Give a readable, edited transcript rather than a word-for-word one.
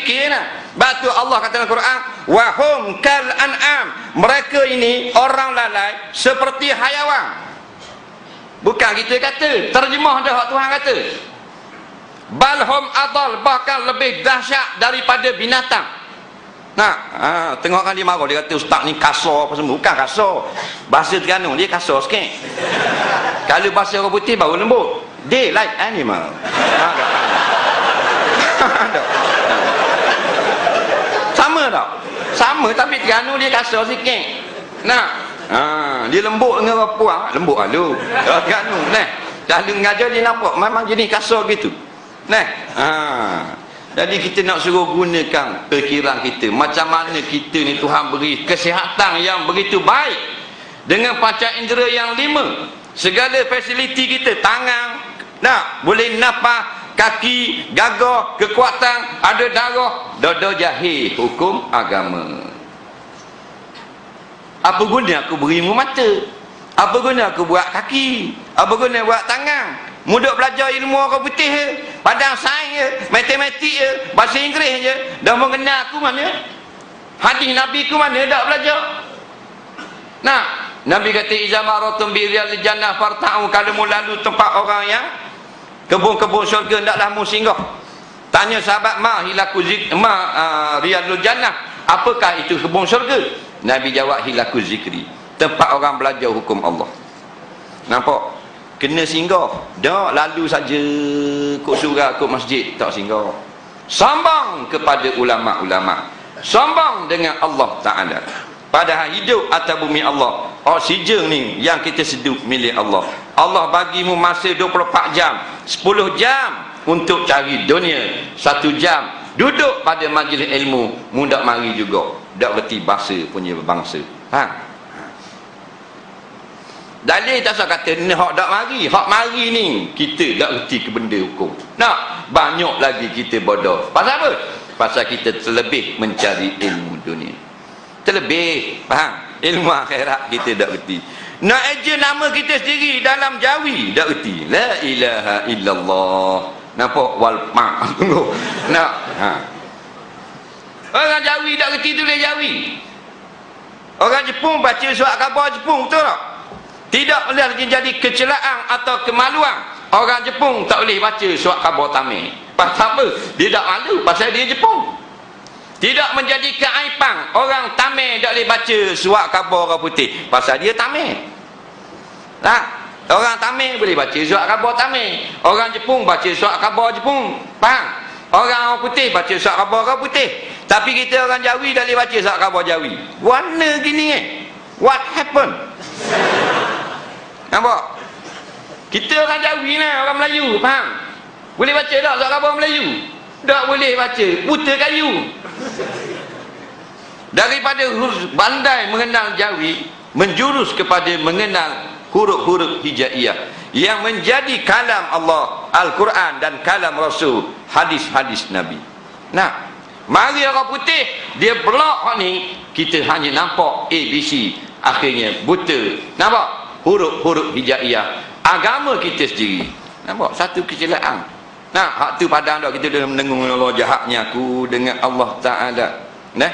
fikir nah. Batu Allah kata dalam Quran, wa hum kal an'am. Mereka ini orang lalai seperti hayawan. Bukan kita kata, terjemah dah hak Tuhan kata. Balhum adal, bahkan lebih dahsyat daripada binatang. Nah, tengokkan dia marah, dia kata ustaz ni kasar apa semua. Bukan kasar. Bahasa Terengganu dia kasar sikit. Kalau bahasa orang putih baru lembut. They like animal. Sama tak? Sama tapi Terengganu dia kasar sikit. Nah, dia lembut dengan orang puang. Lembut lalu. Terengganu nah. Lalu ngajar dia nampak memang jenis kasar gitu. Nah, jadi kita nak suruh gunakan perkiraan kita. Macam mana kita ni Tuhan beri kesihatan yang begitu baik. Dengan panca indera yang 5. Segala fasiliti kita, tangan, boleh nafas, kaki, gagah, kekuatan, ada darah, dada jahil hukum agama. Apa guna aku berimu mata? Apa guna aku buat kaki? Apa guna buat tangan? Mudah belajar ilmu orang putih je, padang sains je, matematik je, bahasa Inggeris je. Dah mengenal aku mana? Hadis Nabi ku mana dak belajar? Nah, Nabi kata iza maratum bi riyal jannah farta'u, kalau mu lalu tempat orang yang kebun-kebun syurga ndaklah mu singgah. Tanya sahabat riyadul jannah, apakah itu kebun syurga? Nabi jawab hilaku zikri, tempat orang belajar hukum Allah. Nampak? Kena singgah. Dak lalu saja kok surau kok masjid tak singgah. Sambang kepada ulama-ulama, sambang dengan Allah Ta'ala. Padahal hidup atas bumi Allah, oksigen ni yang kita sedup milik Allah. Allah bagimu masa 24 jam, 10 jam untuk cari dunia, 1 jam duduk pada majlis ilmu. Mudah mari juga dak reti bahasa punya bangsa. Dalil tak usah kata ni hak dak mari. Hak mari ni kita dak reti ke benda hukum. Nak banyak lagi kita bodoh. Pasal apa? Pasal kita terlebih mencari ilmu dunia. Terlebih faham ilmu akhirat kita dak reti. Nak eja nama kita sendiri dalam jawi dak reti. La ilaha illallah. Nampak wal mak. Nak orang jawi dak reti tulis jawi. Orang Jepun baca surat khabar Jepun, betul tak? Tidak boleh jadi kecelaan atau kemaluan. Orang Jepun tak boleh baca surat khabar Tamil. Pasal apa? Dia tak malu pasal dia Jepun. Tidak menjadi keaiban orang Tamil tak boleh baca surat khabar orang putih pasal dia Tamil. Orang Tamil boleh baca surat khabar Tamil. Orang Jepun baca surat khabar Jepun. Faham? Orang putih baca surat khabar orang putih. Tapi kita orang Jawi tak boleh baca surat khabar Jawi. Warna gini What happened? Nampak? Kita orang Jawi lah, orang Melayu, faham? Boleh baca tak surat khabar Melayu? Tak boleh baca, buta kayu. Daripada bandai mengenal Jawi, menjurus kepada mengenal huruf-huruf hijaiyah yang menjadi kalam Allah, Al-Quran dan kalam Rasul, hadis-hadis Nabi. Nah, mari orang putih dia blok ni, kita hanya nampak ABC, akhirnya buta. Nampak? Huruf-huruf hijaiyah agama kita sendiri. Nampak? Satu kecelakaan. Nah, hak tu padang dah kita dah mendengung Allah jahatnya aku dengan Allah Ta'ala. Nah,